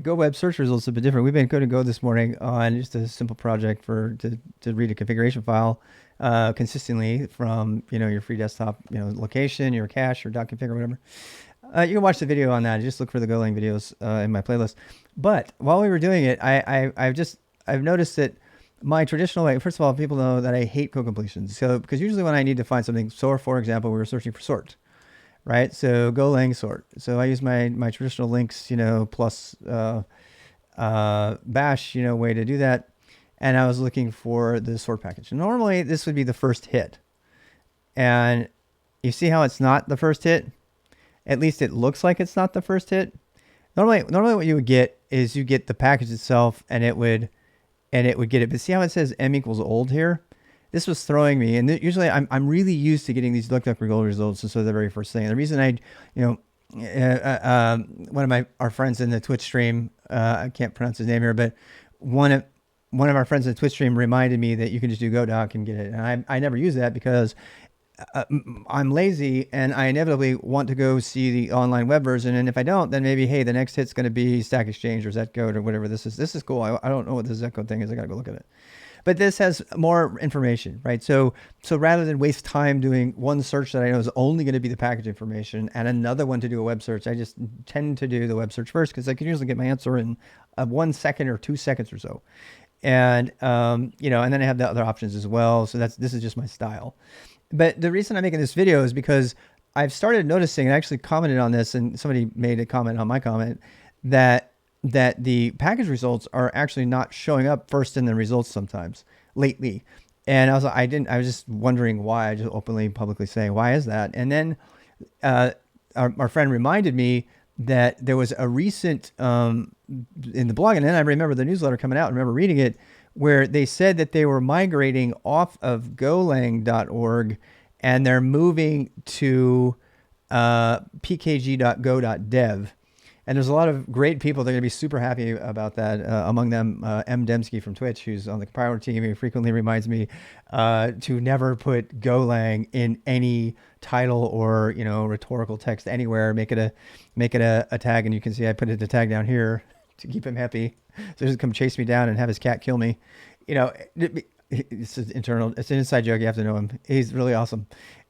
Go web search results have been different. We've been going to Go this morning on just a simple project to read a configuration file consistently from your free desktop location, your cache, or .config or whatever. You can watch the video on that. Just look for the Golang videos in my playlist. But while we were doing it, I've noticed that my traditional way. First of all, people know that I hate code completions. So because usually when I need to find something, so for example, we were searching for sort, right? So Golang sort. So I use my traditional links, plus bash, way to do that. And I was looking for the sort package. Normally, this would be the first hit. And you see how it's not the first hit? At least it looks like it's not the first hit. Normally what you would get is you get the package itself, and it would get it. But see how it says m equals old here? This was throwing me, and usually I'm really used to getting these DuckDuckGo results, and so the very first thing. And the reason one of our friends in the Twitch stream, I can't pronounce his name here, but one of our friends in the Twitch stream reminded me that you can just do GoDoc and get it. And I never use that because I'm lazy and I inevitably want to go see the online web version. And if I don't, then maybe, hey, the next hit's going to be Stack Exchange or ZETCode or whatever this is. This is cool. I don't know what the ZETCode thing is. I got to go look at it. But this has more information, right? So rather than waste time doing one search that I know is only going to be the package information and another one to do a web search, I just tend to do the web search first because I can usually get my answer in 1 second or 2 seconds or so. And and then I have the other options as well. So this is just my style. But the reason I'm making this video is because I've started noticing, and I actually commented on this, and somebody made a comment on my comment, that the package results are actually not showing up first in the results sometimes lately. And I was just wondering why. I just openly, publicly saying, why is that? And then our friend reminded me that there was a recent, in the blog, and then I remember the newsletter coming out, I remember reading it, where they said that they were migrating off of golang.org and they're moving to pkg.go.dev. And there's a lot of great people that are going to be super happy about that. Among them, M. Dembski from Twitch, who's on the compiler team. He frequently reminds me to never put Golang in any title or rhetorical text anywhere. Make it a tag, and you can see I put it the tag down here to keep him happy. So just come chase me down and have his cat kill me. It's internal. It's an inside joke. You have to know him. He's really awesome.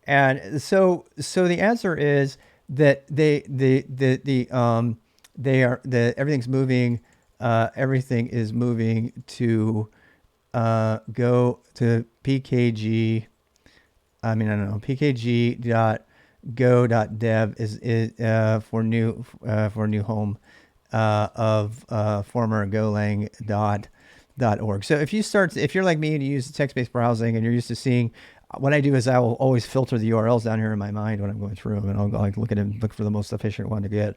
And so the answer is that everything's moving. Everything is moving to go to pkg. I don't know. pkg.go.dev is for new home of former Golang.org. So if you're like me and you use text-based browsing and you're used to seeing, what I do is I will always filter the URLs down here in my mind when I'm going through them, and I'll look at them, look for the most efficient one to get.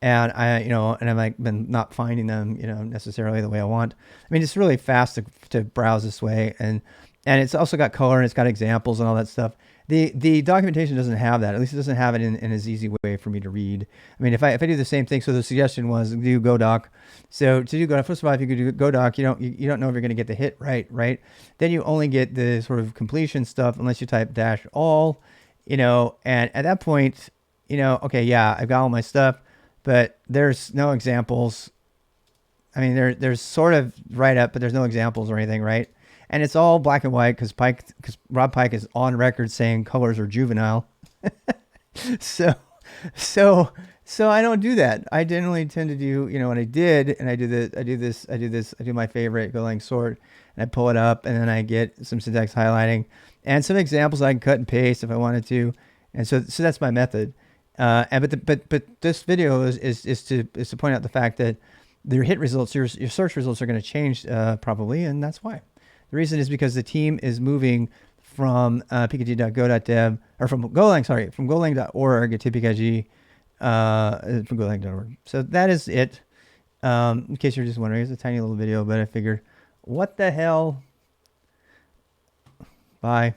And I've been not finding them, necessarily the way I want. It's really fast to browse this way, and it's also got color and it's got examples and all that stuff. The documentation doesn't have that. At least it doesn't have it in as easy way for me to read. If I do the same thing, so the suggestion was do GoDoc. So to do GoDoc, first of all, if you could do GoDoc, you don't know if you're going to get the hit right. Then you only get the sort of completion stuff unless you type -all, and at that point, okay, yeah, I've got all my stuff, but there's no examples. There's sort of write up, but there's no examples or anything, right? And it's all black and white because Rob Pike is on record saying colors are juvenile. so I don't do that. I generally tend to do, what I did, and I do my favorite Golang sort, and I pull it up, and then I get some syntax highlighting and some examples I can cut and paste if I wanted to, and so that's my method. But this video is to point out the fact that your hit results, your search results are going to change probably, and that's why. The reason is because the team is moving from pkg.go.dev, or from golang.org to pkg from golang.org. So that is it. In case you're just wondering, it's a tiny little video, but I figured, what the hell? Bye.